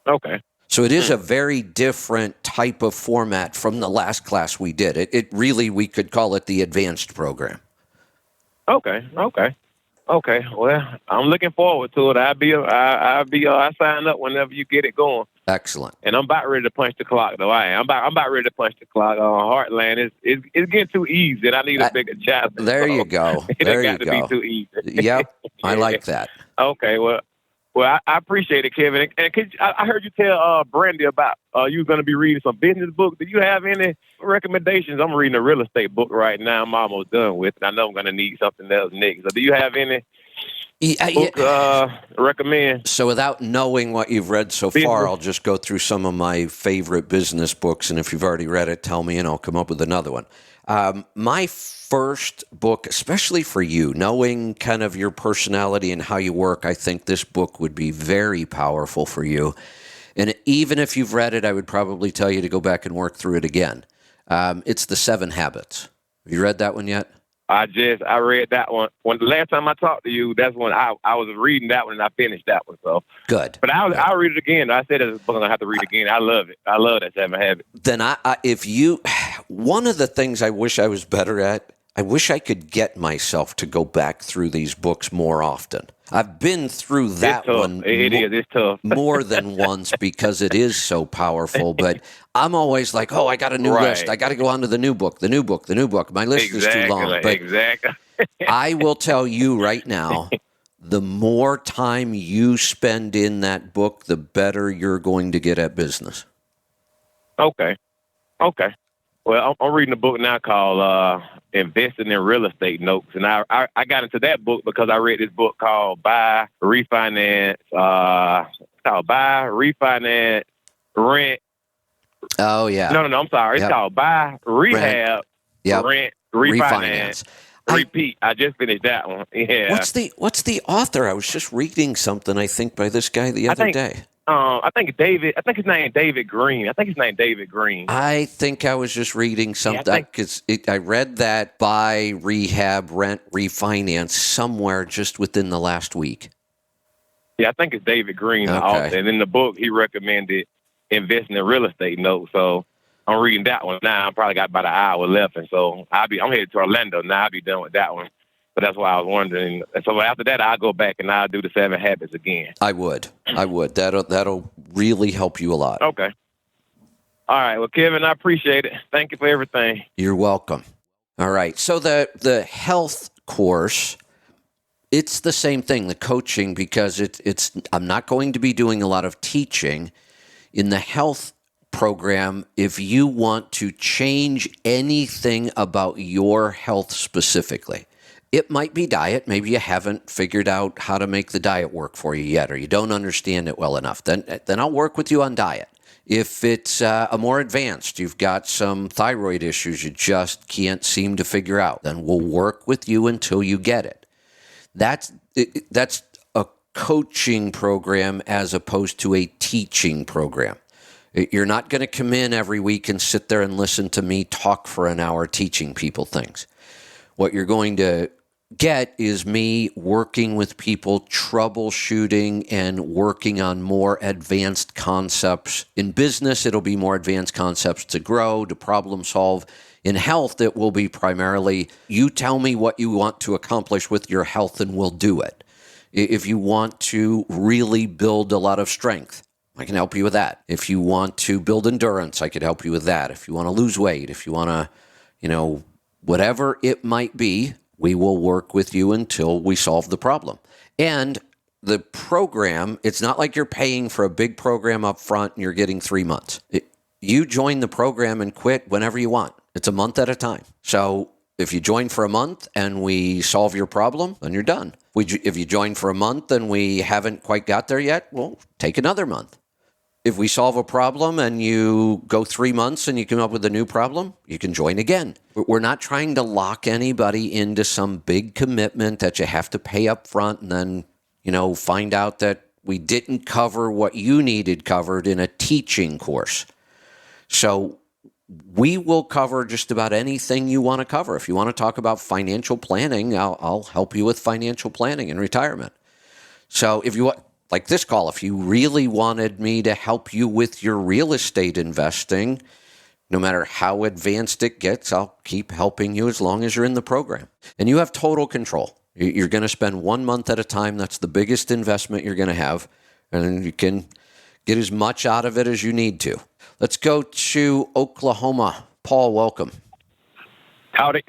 Okay. So it is a very different type of format from the last class we did. It really, we could call it the advanced program. Okay. Well, I'm looking forward to it. I sign up whenever you get it going. Excellent. And I'm about ready to punch the clock, though. I'm about ready to punch the clock. Heartland is getting too easy, and I need a bigger challenge. There you go. There you go. Be too easy. Yep, I like that. Okay, well, I appreciate it, Kevin. And I heard you tell Brandy about you were going to be reading some business books. Do you have any recommendations? I'm reading a real estate book right now. I'm almost done with it. I know I'm going to need something else next. So do you have any book recommend? So without knowing what you've read so far, I'll just go through some of my favorite business books. And if you've already read it, tell me and I'll come up with another one. My first book, especially for you, knowing kind of your personality and how you work, I think this book would be very powerful for you. And even if you've read it, I would probably tell you to go back and work through it again. It's The 7 Habits. Have you read that one yet? I read that one. When the last time I talked to you, that's when I was reading that one and I finished that one. So good. But I'll read it again. I said it's a book I have to read again. I love it. I love that 7 Habits. Then one of the things I wish I was better at, I wish I could get myself to go back through these books more often. I've been through that It's tough. one It's tough. more than once because it is so powerful. But I'm always like, oh, I got a new Right. list. I got to go on to the new book. My list is too long. But Exactly. I will tell you right now, the more time you spend in that book, the better you're going to get at business. Okay. Well, I'm reading a book now called Investing in Real Estate Notes. And I got into that book because I read this book called Buy, Refinance, Rent. Oh, yeah. No, I'm sorry. It's Yep. called Buy, Rehab, Yep. Rent, Refinance. Repeat. I just finished that one. Yeah. What's the author? I was just reading something, I think, by this guy the other day. I think his name is David Green. I think I was just reading something because I read that Buy, Rehab, Rent, Refinance somewhere just within the last week. Yeah, I think it's David Green, the author. And in the book, he recommended investing in real estate notes. So I'm reading that one now. I probably got about an hour left, and so I'm headed to Orlando now. I'll be done with that one. But that's why I was wondering. So after that, I'll go back and I'll do the 7 Habits again. I would. That'll really help you a lot. Okay. All right. Well, Kevin, I appreciate it. Thank you for everything. You're welcome. All right. So the health course, it's the same thing, the coaching, because it's I'm not going to be doing a lot of teaching. In the health program, if you want to change anything about your health specifically, it might be diet. Maybe you haven't figured out how to make the diet work for you yet, or you don't understand it well enough. Then I'll work with you on diet. If it's a more advanced, you've got some thyroid issues you just can't seem to figure out, then we'll work with you until you get it. That's a coaching program as opposed to a teaching program. You're not going to come in every week and sit there and listen to me talk for an hour teaching people things. What you're going to get is me working with people, troubleshooting and working on more advanced concepts. In business, it'll be more advanced concepts to grow, to problem solve. In health, it will be primarily, you tell me what you want to accomplish with your health and we'll do it. If you want to really build a lot of strength, I can help you with that. If you want to build endurance, I could help you with that. If you want to lose weight, if you want to, whatever it might be, we will work with you until we solve the problem. And the program, it's not like you're paying for a big program up front and you're getting 3 months. You join the program and quit whenever you want. It's a month at a time. So if you join for a month and we solve your problem, then you're done. If you join for a month and we haven't quite got there yet, well, take another month. If we solve a problem and you go 3 months and you come up with a new problem, you can join again. We're not trying to lock anybody into some big commitment that you have to pay up front and then, find out that we didn't cover what you needed covered in a teaching course. So we will cover just about anything you want to cover. If you want to talk about financial planning, I'll help you with financial planning and retirement. So if you want, like this call, if you really wanted me to help you with your real estate investing, no matter how advanced it gets, I'll keep helping you as long as you're in the program. And you have total control. You're going to spend 1 month at a time. That's the biggest investment you're going to have. And you can get as much out of it as you need to. Let's go to Oklahoma. Paul, welcome. Howdy.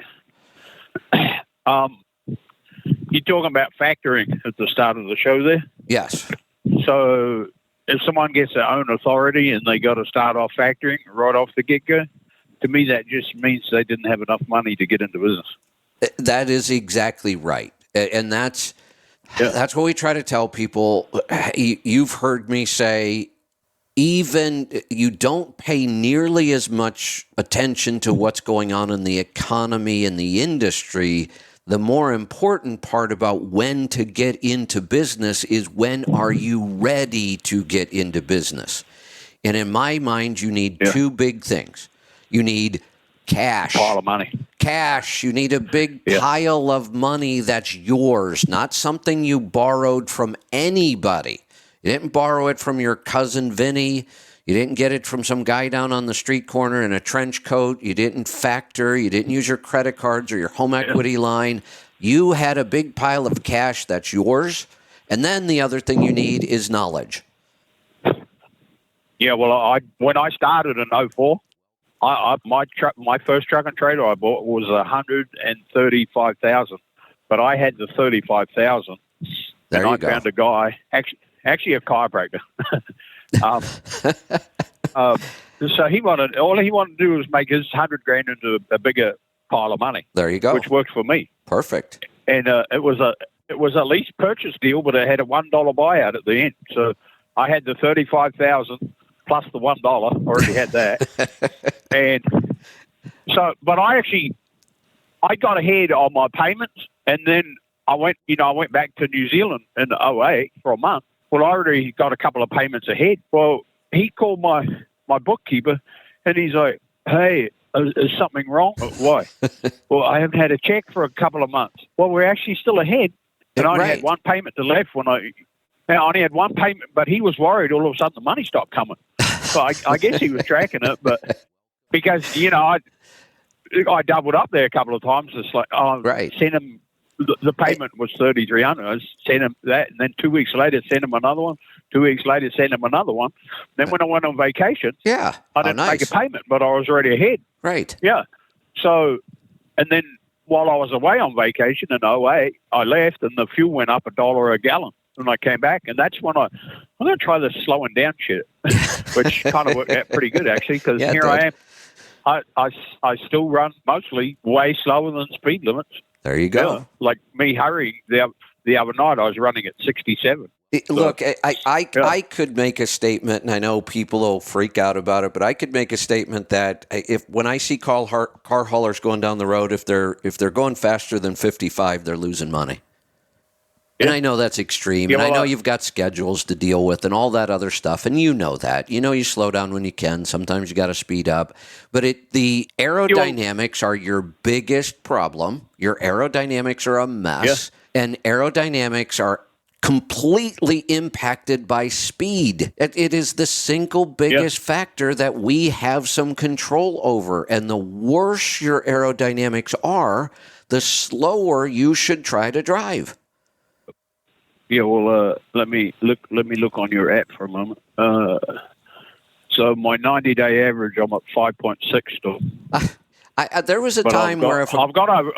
You're talking about factoring at the start of the show there. Yes. So if someone gets their own authority and they got to start off factoring right off the get-go, to me that just means they didn't have enough money to get into business. That is exactly right. And that's what we try to tell people. You've heard me say, even you don't pay nearly as much attention to what's going on in the economy and the industry. The more important part about when to get into business is when are you ready to get into business? And in my mind, you need two big things. You need cash. A lot of money. Cash. You need a big pile of money that's yours, not something you borrowed from anybody. You didn't borrow it from your cousin Vinny. You didn't get it from some guy down on the street corner in a trench coat. You didn't factor. You didn't use your credit cards or your home equity line. You had a big pile of cash that's yours. And then the other thing you need is knowledge. Yeah, well, when I started in 04, my first truck and trailer I bought was $135,000, but I had the $35,000. There and you I go. found a guy, actually a chiropractor. So all he wanted to do was make his $100,000 into a bigger pile of money. There you go. Which worked for me. Perfect. And it was a lease purchase deal, but it had a $1 buyout at the end. So I had the $35,000 plus the $1. Already had that. And so, but I got ahead on my payments, and then I went back to New Zealand in 08 for a month. Well, I already got a couple of payments ahead. Well, he called my bookkeeper, and he's like, "Hey, is something wrong?" Why? Well, I haven't had a check for a couple of months. Well, we're actually still ahead, and I only had one payment to left I only had one payment, but he was worried all of a sudden the money stopped coming. So I guess he was tracking it, but because I doubled up there a couple of times. It's like, sent him the payment was $3,300. I sent him that, and then 2 weeks later sent him another one. 2 weeks later sent him another one. Then when I went on vacation, I didn't make a payment, but I was already ahead. Right. Yeah. So, and then while I was away on vacation in 08, I left, and the fuel went up $1 a gallon. And I came back, and that's when I'm going to try this slowing down shit, which kind of worked out pretty good, actually, because here I am. I still run mostly way slower than speed limits. There you go. Yeah, like me hurrying the other night, I was running at 67. Look, I could make a statement, and I know people will freak out about it, but I could make a statement that when I see car haulers going down the road, if they're going faster than 55, they're losing money. And I know that's extreme, and I know you've got schedules to deal with and all that other stuff, and you know that. You know you slow down when you can. Sometimes you got to speed up. But the aerodynamics are your biggest problem. Your aerodynamics are a mess, and aerodynamics are completely impacted by speed. It is the single biggest factor that we have some control over, and the worse your aerodynamics are, the slower you should try to drive. Yeah, well, let me look on your app for a moment. So my 90-day average, I'm at 5.6 still. There was a time where if I've got over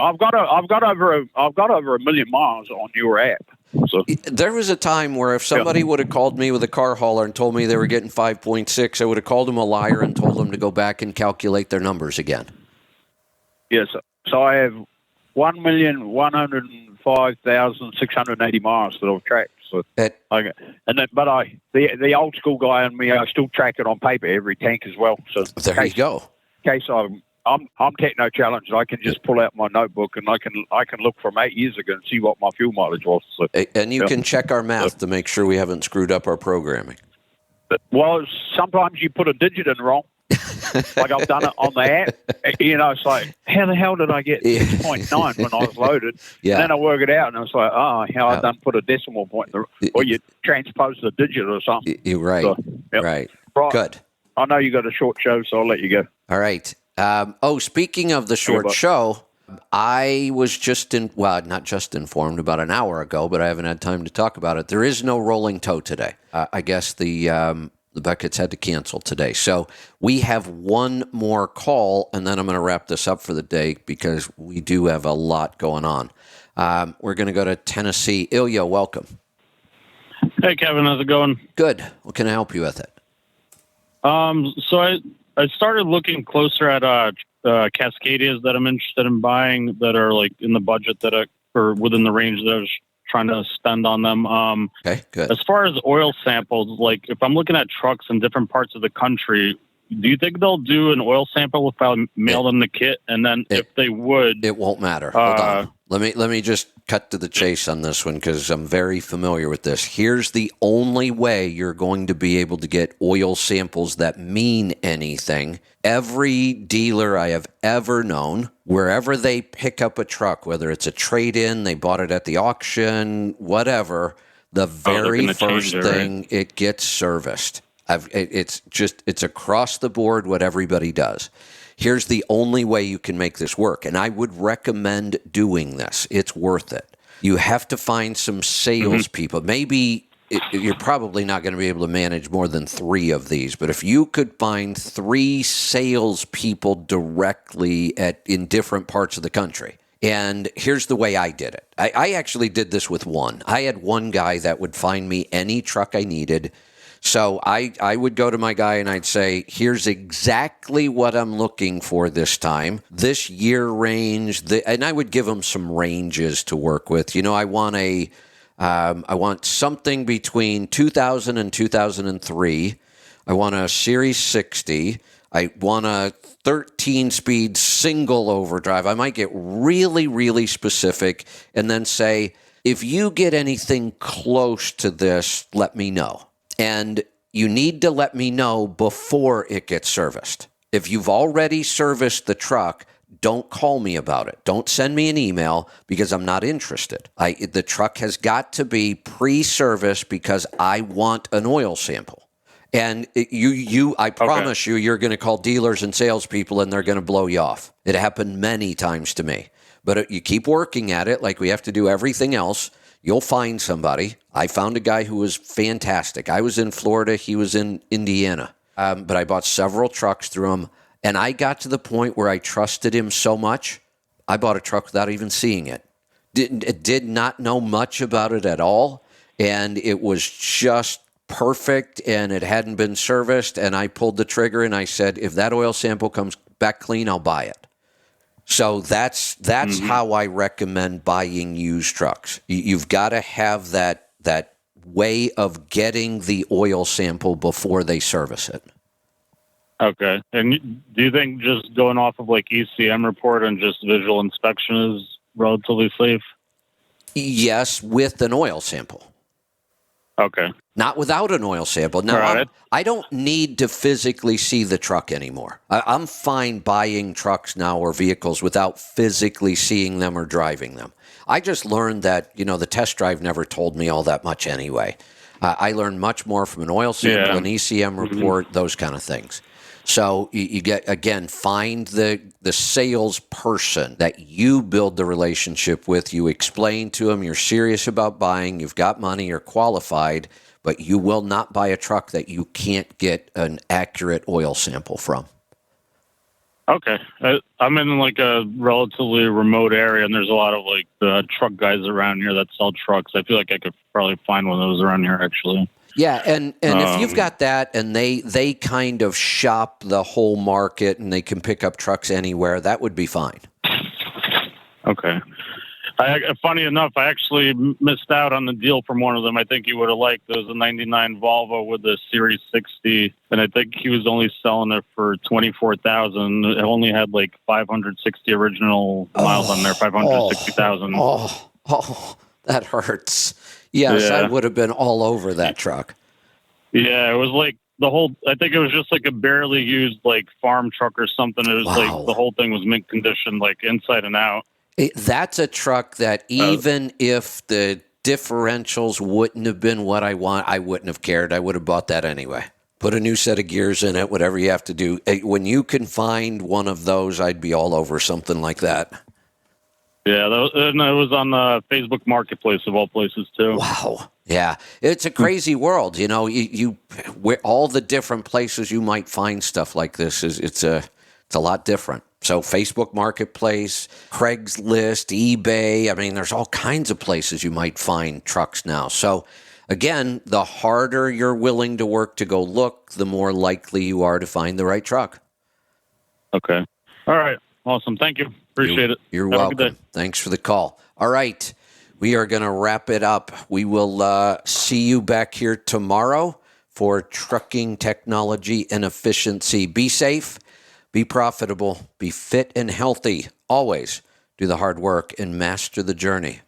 1 million miles on your app. So there was a time where if somebody would have called me with a car hauler and told me they were getting 5.6, I would have called them a liar and told them to go back and calculate their numbers again. Yes, so I have 1,105,680 miles that I've tracked. So the old school guy in me, I still track it on paper every tank as well. So there you go. In case I'm techno challenged, I can just pull out my notebook and I can look from 8 years ago and see what my fuel mileage was. So, and you can check our math to make sure we haven't screwed up our programming. Well, sometimes you put a digit in wrong. Like I've done it on the app. It's like, how the hell did I get 6.9 when I was loaded? Yeah. And then I work it out, and I was like, I done put a decimal point in or you transpose the digit or something. You're right. So, right. Good. I know you got a short show, so I'll let you go. All right. Speaking of the short show, I was not just informed about an hour ago, but I haven't had time to talk about it. There is no rolling tow today. I guess the Beckett's had to cancel today. So we have one more call, and then I'm going to wrap this up for the day because we do have a lot going on. We're going to go to Tennessee. Ilya, welcome. Hey, Kevin. How's it going? Good. What can I help you with it? So I started looking closer at Cascadias that I'm interested in buying that are like in the budget or within the range that I was trying to spend on them. Okay, good. As far as oil samples, like if I'm looking at trucks in different parts of the country, do you think they'll do an oil sample if I mail them the kit? And then if they would, it won't matter. Hold on. Let me just cut to the chase on this one because I'm very familiar with this. Here's the only way you're going to be able to get oil samples that mean anything. Every dealer I have ever known, wherever they pick up a truck, whether it's a trade-in, they bought it at the auction, whatever, the very first thing, it gets serviced. It's across the board what everybody does. Here's the only way you can make this work, and I would recommend doing this. It's worth it. You have to find some salespeople. Maybe you're probably not going to be able to manage more than 3 of these, but if you could find 3 salespeople directly in different parts of the country. And here's the way I did it. I actually did this with one. I had one guy that would find me any truck I needed. So I would go to my guy and I'd say, here's exactly what I'm looking for this time, this year range, and I would give him some ranges to work with. I want something between 2000 and 2003. I want a Series 60. I want a 13-speed single overdrive. I might get really, really specific and then say, if you get anything close to this, let me know. And you need to let me know before it gets serviced. If you've already serviced the truck, don't call me about it. Don't send me an email because I'm not interested. The truck has got to be pre-serviced because I want an oil sample. And I promise you're going to call dealers and salespeople and they're going to blow you off. It happened many times to me. But you keep working at it like we have to do everything else. You'll find somebody. I found a guy who was fantastic. I was in Florida. He was in Indiana. But I bought several trucks through him. And I got to the point where I trusted him so much, I bought a truck without even seeing it. Did not know much about it at all. And it was just perfect. And it hadn't been serviced. And I pulled the trigger and I said, if that oil sample comes back clean, I'll buy it. So that's how I recommend buying used trucks. You've got to have that way of getting the oil sample before they service it. Okay. And do you think just going off of like ECM report and just visual inspection is relatively safe? Yes, with an oil sample. Okay. Not without an oil sample. Now, right. I don't need to physically see the truck anymore. I'm fine buying trucks now or vehicles without physically seeing them or driving them. I just learned that, the test drive never told me all that much anyway. I learned much more from an oil sample, an ECM report, those kind of things. So you get, again, find the salesperson that you build the relationship with. You explain to them you're serious about buying, you've got money, you're qualified, but you will not buy a truck that you can't get an accurate oil sample from. Okay. I'm in like a relatively remote area, and there's a lot of like truck guys around here that sell trucks. I feel like I could probably find one of those around here, actually. Yeah, and if you've got that and they kind of shop the whole market and they can pick up trucks anywhere, that would be fine. Okay. Funny enough, I actually missed out on the deal from one of them. I think you would have liked. It was a 99 Volvo with a Series 60, and I think he was only selling it for $24,000. It only had like 560 original miles on there, 560,000. Oh, that hurts. Yes, yeah. I would have been all over that truck. Yeah, it was like I think it was just like a barely used like farm truck or something. It was like the whole thing was mint condition, like inside and out. That's a truck that even if the differentials wouldn't have been what I want, I wouldn't have cared. I would have bought that anyway. Put a new set of gears in it, whatever you have to do. When you can find one of those, I'd be all over something like that. Yeah, and it was on the Facebook Marketplace of all places too. Wow. Yeah, it's a crazy world. You where all the different places you might find stuff like this it's a lot different. So Facebook Marketplace, Craigslist, eBay. I mean, there's all kinds of places you might find trucks now. So again, the harder you're willing to work to go look, the more likely you are to find the right truck. Okay. All right. Awesome. Thank you. Appreciate it. You're welcome. Thanks for the call. All right. We are going to wrap it up. We will see you back here tomorrow for Trucking Technology and Efficiency. Be safe, be profitable, be fit and healthy. Always do the hard work and master the journey.